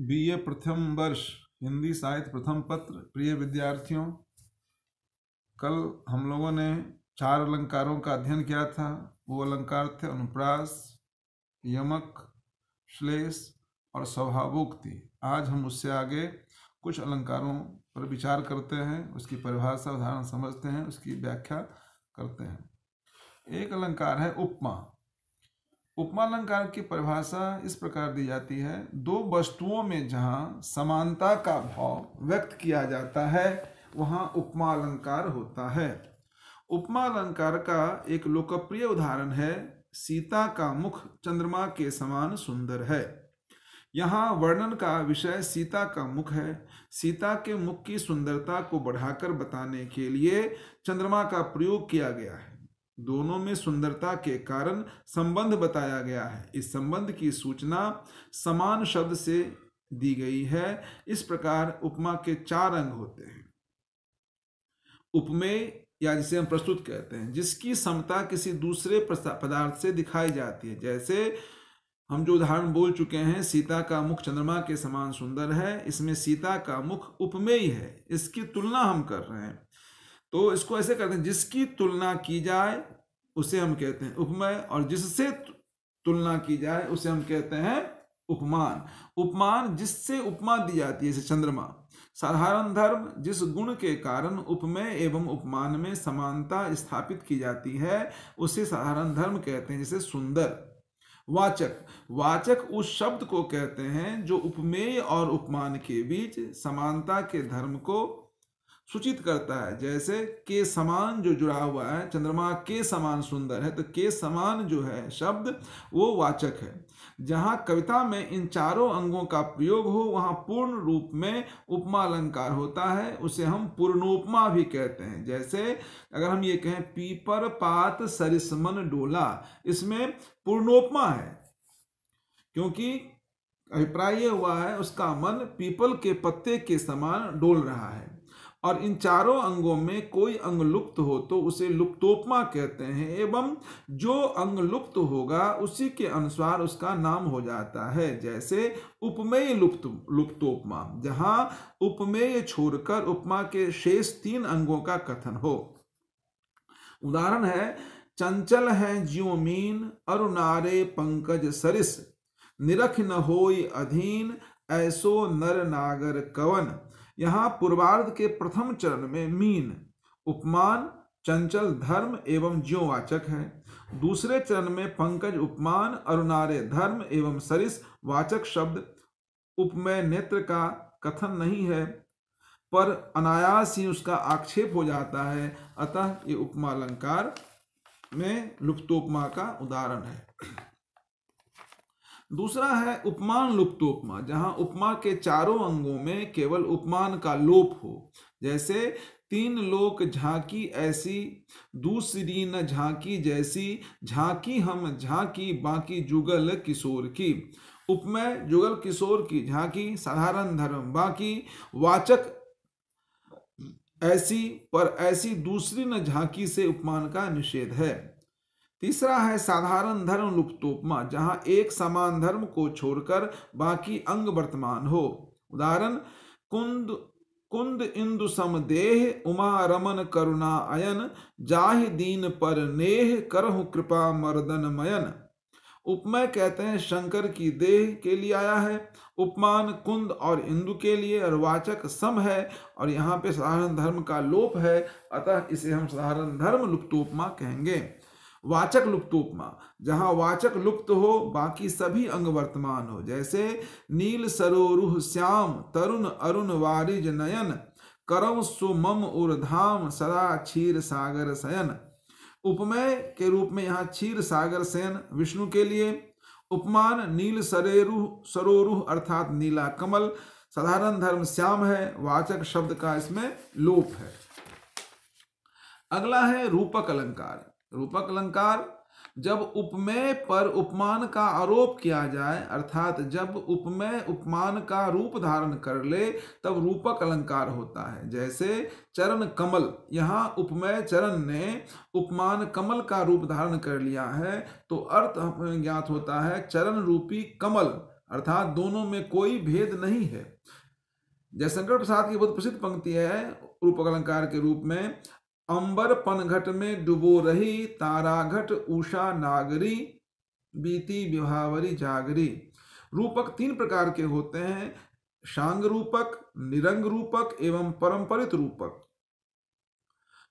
BA प्रथम वर्ष हिंदी साहित्य प्रथम पत्र। प्रिय विद्यार्थियों, कल हम लोगों ने 4 अलंकारों का अध्ययन किया था। वो अलंकार थे अनुप्रास, यमक, श्लेष और स्वभावोक्ति। आज हम उससे आगे कुछ अलंकारों पर विचार करते हैं, उसकी परिभाषा उदाहरण समझते हैं, उसकी व्याख्या करते हैं। एक अलंकार है उपमा। उपमा अलंकार की परिभाषा इस प्रकार दी जाती है: दो वस्तुओं में जहाँ समानता का भाव व्यक्त किया जाता है वहाँ उपमा अलंकार होता है। उपमा अलंकार का एक लोकप्रिय उदाहरण है सीता का मुख चंद्रमा के समान सुंदर है। यहाँ वर्णन का विषय सीता का मुख है। सीता के मुख की सुंदरता को बढ़ाकर बताने के लिए चंद्रमा का प्रयोग किया गया है। दोनों में सुंदरता के कारण संबंध बताया गया है। इस संबंध की सूचना समान शब्द से दी गई है। इस प्रकार उपमा के 4 अंग होते हैं। उपमेय, या जिसे हम प्रस्तुत कहते हैं, जिसकी समता किसी दूसरे पदार्थ से दिखाई जाती है। जैसे हम जो उदाहरण बोल चुके हैं, सीता का मुख चंद्रमा के समान सुंदर है, इसमें सीता का मुख उपमेय है, इसकी तुलना हम कर रहे हैं। तो इसको ऐसे करते हैं, जिसकी तुलना की जाए उसे हम कहते हैं उपमेय, और जिससे तुलना की जाए उसे हम कहते हैं उपमान। उपमान जिससे उपमा दी जाती है, जैसे चंद्रमा। साधारण धर्म जिस गुण के कारण उपमेय एवं उपमान में समानता स्थापित की जाती है उसे साधारण धर्म कहते हैं, जैसे सुंदर। वाचक, वाचक उस शब्द को कहते हैं जो उपमेय और उपमान के बीच समानता के धर्म को सूचित करता है। जैसे के समान जो जुड़ा हुआ है, चंद्रमा के समान सुंदर है, तो के समान जो है शब्द वो वाचक है। जहाँ कविता में इन 4 अंगों का प्रयोग हो वहाँ पूर्ण रूप में उपमा अलंकार होता है, उसे हम पूर्णोपमा भी कहते हैं। जैसे अगर हम ये कहें पीपर पात सरिस मन डोला, इसमें पूर्णोपमा है, क्योंकि अभिप्राय ये हुआ है उसका मन पीपल के पत्ते के समान डोल रहा है। और इन 4 अंगों में कोई अंग लुप्त हो तो उसे लुप्तोपमा कहते हैं, एवं जो अंग लुप्त होगा उसी के अनुसार उसका नाम हो जाता है। जैसे उपमेय लुप्तोपमा, जहां उपमेय छोड़कर उपमा के शेष 3 अंगों का कथन हो। उदाहरण है चंचल है ज्यों मीन अरुणारे पंकज सरिस, निरख न होय अधीन ऐसो नर नागर कवन। यहाँ पूर्वार्ध के प्रथम चरण में मीन उपमान, चंचल धर्म एवं ज्योवाचक है। दूसरे चरण में पंकज उपमान, अरुणारे धर्म एवं सरिस वाचक शब्द उपमेय नेत्र का कथन नहीं है, पर अनायास ही उसका आक्षेप हो जाता है। अतः ये उपमा अलंकार में लुप्तोपमा का उदाहरण है। दूसरा है उपमान लुप्तोपमा, जहां उपमा के 4 अंगों में केवल उपमान का लोप हो। जैसे 3 लोक झांकी ऐसी, दूसरी न झांकी जैसी, झांकी हम झांकी बाकी जुगल किशोर की। उपमेय जुगल किशोर की झांकी, साधारण धर्म बाकी, वाचक ऐसी, पर ऐसी दूसरी न झांकी से उपमान का निषेध है। तीसरा है साधारण धर्म लुप्तोपमा, जहां एक समान धर्म को छोड़कर बाकी अंग वर्तमान हो। उदाहरण कुंद कुंद इंदु समदेह, उमा रमन करुणा अयन, जाहि दीन पर नेह, करहु कृपा मर्दन मयन। उपमेय कहते हैं शंकर की देह के लिए आया है, उपमान कुंद और इंदु के लिए, और वाचक सम है, और यहाँ पे साधारण धर्म का लोप है, अतः इसे हम साधारण धर्म लुप्तोपमा कहेंगे। वाचक लुप्तोपमा, जहां वाचक लुप्त हो बाकी सभी अंग वर्तमान हो। जैसे नील सरोरुह श्याम, तरुण अरुण वारिज नयन, करम सुमम उर्धाम, सदा क्षीर सागर शयन। उपमेय के रूप में यहाँ क्षीर सागर शयन विष्णु के लिए, उपमान नील सरोरुह अर्थात नीला कमल, साधारण धर्म श्याम है, वाचक शब्द का इसमें लोप है। अगला है रूपक अलंकार। रूपक अलंकार जब उपमेय पर उपमान का आरोप किया जाए, अर्थात जब उपमेय उपमान का रूप धारण कर ले, तब रूपक अलंकार होता है। जैसे चरण कमल, यहाँ उपमेय चरण ने उपमान कमल का रूप धारण कर लिया है, तो अर्थ हमें ज्ञात होता है चरण रूपी कमल, अर्थात दोनों में कोई भेद नहीं है। जयशंकर प्रसाद की बहुत प्रसिद्ध पंक्ति है रूपक अलंकार के रूप में, अंबर पनघट में डुबो रही, ताराघट उषा नागरी, बीती विभावरी जागरी। रूपक 3 प्रकार के होते हैं, शांग रूपक, निरंग रूपक एवं परंपरित रूपक।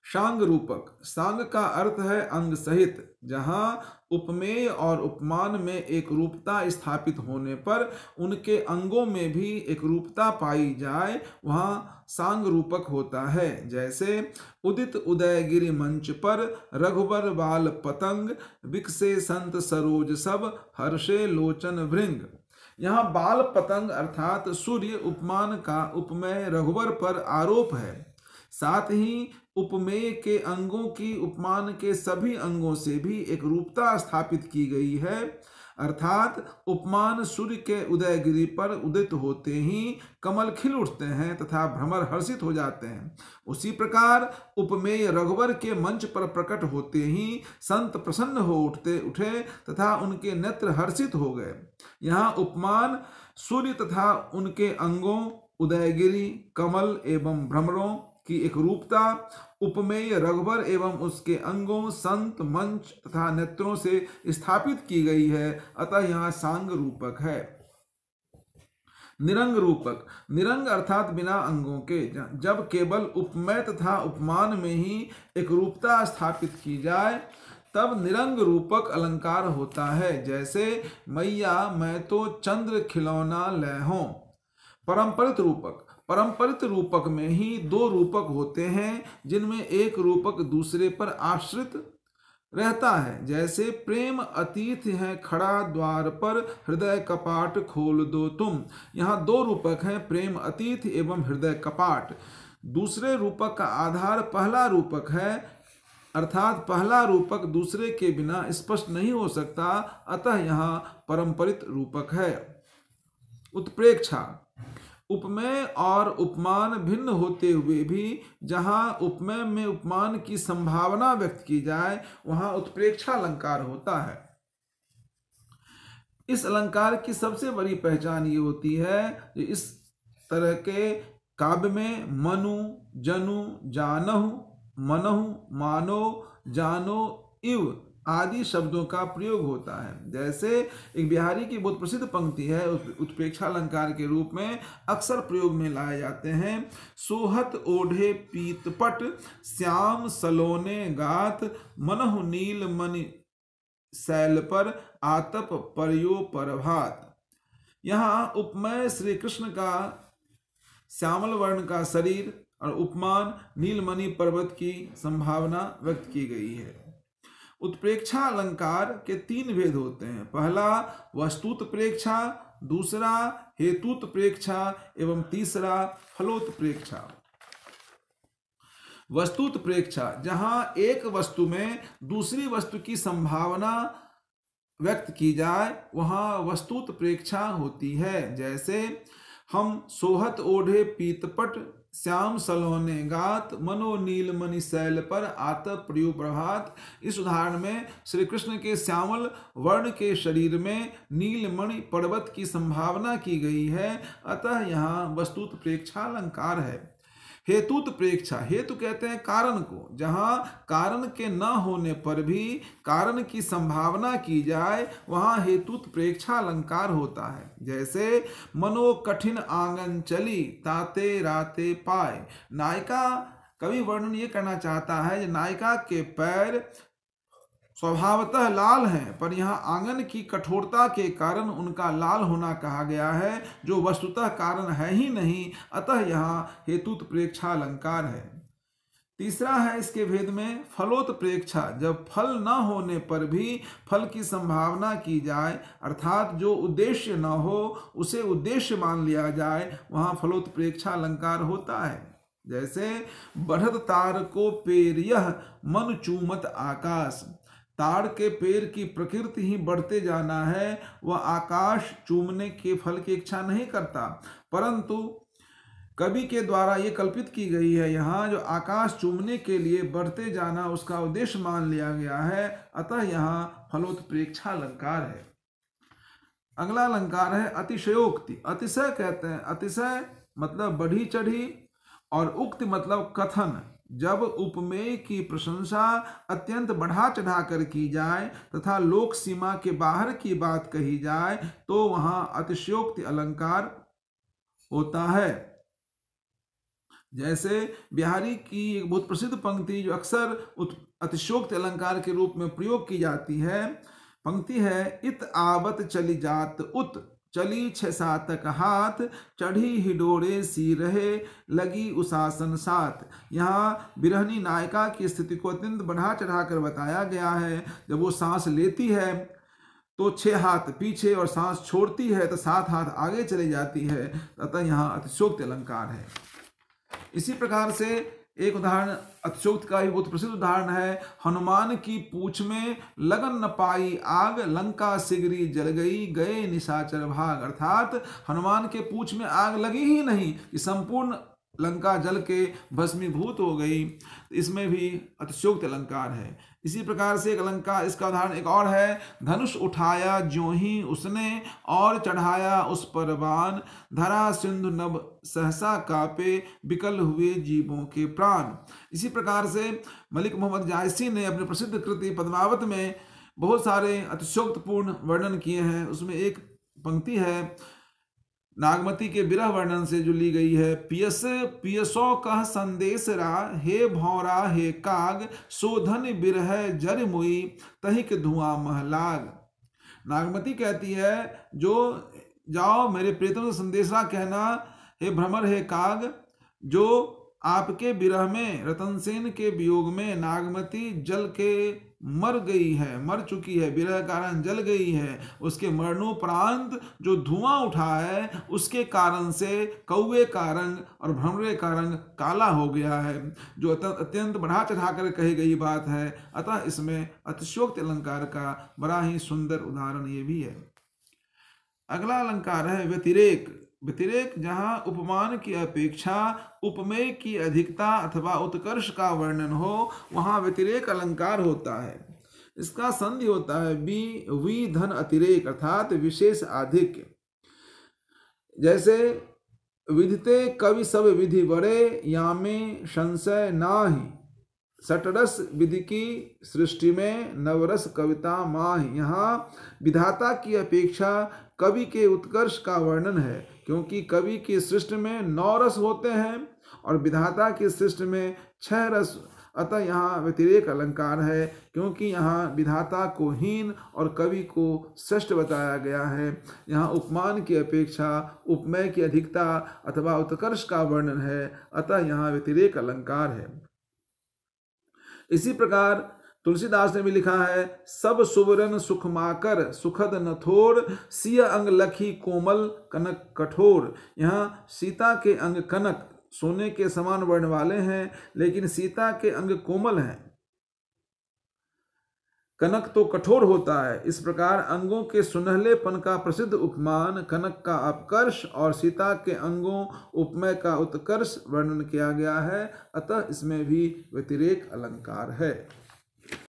शांग रूपक, शांग का अर्थ है अंग सहित, जहां उपमेय और उपमान में एक रूपता स्थापित होने पर उनके अंगों में भी एक रूपता पाई जाए, वहां सांग रूपक होता है। जैसे उदित उदयगिरि मंच पर, रघुबर बाल पतंग, विकसे संत सरोज सब, हर्षे लोचन भृंग। यहाँ बाल पतंग अर्थात सूर्य उपमान का उपमेय रघुबर पर आरोप है। साथ ही उपमेय के अंगों की उपमान के सभी अंगों से भी एक रूपता स्थापित की गई है, अर्थात उपमान सूर्य के उदयगिरि पर उदित होते ही कमल खिल उठते हैं तथा भ्रमर हर्षित हो जाते हैं। उसी प्रकार उपमेय रघुवर के मंच पर प्रकट होते ही संत प्रसन्न हो उठे तथा उनके नेत्र हर्षित हो गए। यहाँ उपमान सूर्य तथा उनके अंगों, उदयगिरि, कमल एवं भ्रमरों की एक रूपता, उपमेय रघुवर एवं उसके अंगों, संत, मंच तथा नेत्रों से स्थापित की गई है, अतः यहाँ सांग रूपक है। निरंग रूपक, निरंग अर्थात बिना अंगों के, जब केवल उपमेय तथा उपमान में ही एक रूपता स्थापित की जाए तब निरंग रूपक अलंकार होता है। जैसे मैया मैं तो चंद्र खिलौना लहूं। परंपरित रूपक, परंपरित रूपक में ही 2 रूपक होते हैं जिनमें एक रूपक दूसरे पर आश्रित रहता है। जैसे प्रेम अतीत है खड़ा द्वार पर, हृदय कपाट खोल दो तुम। यहाँ 2 रूपक हैं, प्रेम अतीत एवं हृदय कपाट। दूसरे रूपक का आधार पहला रूपक है, अर्थात पहला रूपक दूसरे के बिना स्पष्ट नहीं हो सकता, अतः यहाँ परंपरित रूपक है। उत्प्रेक्षा, उपमेय और उपमान भिन्न होते हुए भी जहाँ उपमेय में उपमान की संभावना व्यक्त की जाए वहाँ उत्प्रेक्षा अलंकार होता है। इस अलंकार की सबसे बड़ी पहचान ये होती है कि इस तरह के काव्य में मनु, जनु, जानहु, मनहु, मानो, जानो, इव आदि शब्दों का प्रयोग होता है। जैसे एक बिहारी की बहुत प्रसिद्ध पंक्ति है, उत्प्रेक्षा अलंकार के रूप में अक्सर प्रयोग में लाए जाते हैं। सोहत ओढ़े पीतपट, श्याम सलोने गात, मनहु नील मणि शैल पर, आतप पर्यो प्रभात। यहाँ उपमेय श्री कृष्ण का श्यामल वर्ण का शरीर और उपमान नीलमणि पर्वत की संभावना व्यक्त की गई है। उत्प्रेक्षा अलंकार के 3 भेद होते हैं। पहला वस्तुत्प्रेक्षा, दूसरा हेतुत्प्रेक्षा एवं तीसरा फलोत्प्रेक्षा। वस्तुत्प्रेक्षा, जहां एक वस्तु में दूसरी वस्तु की संभावना व्यक्त की जाए वहां वस्तुत्प्रेक्षा होती है। जैसे हम सोहत ओढ़े पीतपट, श्याम सलोने गात, मनो नील मणि शैल पर, आतप पर्यो प्रभात। इस उदाहरण में श्री कृष्ण के श्यामल वर्ण के शरीर में नीलमणि पर्वत की संभावना की गई है, अतः यहाँ वस्तुत्प्रेक्षा अलंकार है। हेतुत्प्रेक्षा, हेतु कहते हैं कारण को, जहां कारण के न होने पर भी कारण की संभावना की जाए वहां हेतुत्प्रेक्षा अलंकार होता है। जैसे मनो कठिन आंगन चली, ताते राते पाए। नायिका, कवि वर्णन ये करना चाहता है कि नायिका के पैर स्वभावतः लाल हैं, पर यहाँ आंगन की कठोरता के कारण उनका लाल होना कहा गया है, जो वस्तुतः कारण है ही नहीं, अतः यहाँ हेतुत्प्रेक्षा अलंकार है। तीसरा है इसके भेद में फलोत्प्रेक्षा, जब फल न होने पर भी फल की संभावना की जाए, अर्थात जो उद्देश्य न हो उसे उद्देश्य मान लिया जाए, वहाँ फलोत्प्रेक्षा अलंकार होता है। जैसे बढ़त तार को पेर यह, मन चूमत आकाश। ताड़ के पेड़ की प्रकृति ही बढ़ते जाना है, वह आकाश चूमने के फल की इच्छा नहीं करता, परंतु कवि के द्वारा ये कल्पित की गई है यहाँ जो आकाश चूमने के लिए बढ़ते जाना उसका उद्देश्य मान लिया गया है, अतः यहाँ फलोत्प्रेक्षा अलंकार है। अगला अलंकार है अतिशयोक्ति। अतिशय कहते हैं, अतिशय मतलब बढ़ी चढ़ी, और उक्ति मतलब कथन। जब उपमेय की प्रशंसा अत्यंत बढ़ा चढ़ा कर की जाए तथा लोक सीमा के बाहर की बात कही जाए तो वहां अतिशयोक्ति अलंकार होता है। जैसे बिहारी की एक बहुत प्रसिद्ध पंक्ति जो अक्सर अतिशयोक्ति अलंकार के रूप में प्रयोग की जाती है, पंक्ति है, इत आवत चली जात उत, चली 6-7 हाथ, चढ़ी हिडोरे सी रहे, लगी उसासन साथ। यहाँ बिरहनी नायिका की स्थिति को अत्यंत बढ़ा चढ़ा कर बताया गया है। जब वो सांस लेती है तो 6 हाथ पीछे और सांस छोड़ती है तो 7 हाथ आगे चली जाती है, अतः यहाँ अतिशयोक्ति अलंकार है। इसी प्रकार से एक उदाहरण अतिशयोक्ति का ही बहुत प्रसिद्ध उदाहरण है, हनुमान की पूंछ में लगन न पाई आग, लंका सिगरी जल गई, गए निशाचर भाग। अर्थात हनुमान के पूंछ में आग लगी ही नहीं कि संपूर्ण लंका जल के भस्मीभूत हो गई। इसमें भी अतिशयोक्ति अलंकार है। इसी प्रकार से एक अलंकार, इसका उदाहरण एक और है, धनुष उठाया ज्यों ही उसने, और चढ़ाया उस पर बाण, धरा सिंधु नभ सहसा कापे, बिकल हुए जीवों के प्राण। इसी प्रकार से मलिक मोहम्मद जायसी ने अपनी प्रसिद्ध कृति पद्मावत में बहुत सारे अतिशयोक्तिपूर्ण वर्णन किए हैं। उसमें एक पंक्ति है नागमती के विरह वर्णन से जो ली गई है, पियस पियसो कह संदेश रा, हे भौरा हे काग, शोधन बिरह जर मुई, तहिक धुआं महलाग। नागमती कहती है, जो जाओ मेरे प्रीतम से संदेशा कहना, हे भ्रमर हे काग, जो आपके विरह में, रतनसेन के वियोग में नागमती जल के मर गई है, मर चुकी है, विरह कारण जल गई है। उसके मरणोपरांत जो धुआं उठा है उसके कारण से कौवे का रंग और भ्रमरे का रंग काला हो गया है, जो अत्यंत बढ़ा चढ़ा कर कही गई बात है। अतः इसमें अतिशयोक्ति अलंकार का बड़ा ही सुंदर उदाहरण ये भी है। अगला अलंकार है व्यतिरेक। व्यतिरेक जहाँ उपमान की अपेक्षा उपमेय की अधिकता अथवा उत्कर्ष का वर्णन हो, वहाँ व्यतिरेक अलंकार होता है। इसका संधि होता है वी धन अतिरेक, अर्थात विशेष आधिक्य। जैसे विधिते कवि सब विधि बड़े, यामे संशय नाही, सटरस विधि की सृष्टि में नवरस कविता माही। यहाँ विधाता की अपेक्षा कवि के उत्कर्ष का वर्णन है, क्योंकि कवि की सृष्टि में 9 रस होते हैं और विधाता की सृष्टि में 6 रस। अतः यहाँ व्यतिरेक अलंकार है, क्योंकि यहाँ विधाता को हीन और कवि को श्रेष्ठ बताया गया है। यहाँ उपमान की अपेक्षा उपमेय की अधिकता अथवा उत्कर्ष का वर्णन है, अतः यहाँ व्यतिरेक अलंकार है। इसी प्रकार तुलसीदास ने भी लिखा है, सब सुवरन सुखमाकर, सुखद न थोर, सिय अंग लखी कोमल, कनक कठोर। यहाँ सीता के अंग कनक सोने के समान वर्ण वाले हैं, लेकिन सीता के अंग कोमल हैं, कनक तो कठोर होता है। इस प्रकार अंगों के सुनहलेपन का प्रसिद्ध उपमान कनक का अपकर्ष और सीता के अंगों उपमेय का उत्कर्ष वर्णन किया गया है, अतः इसमें भी व्यतिरेक अलंकार है।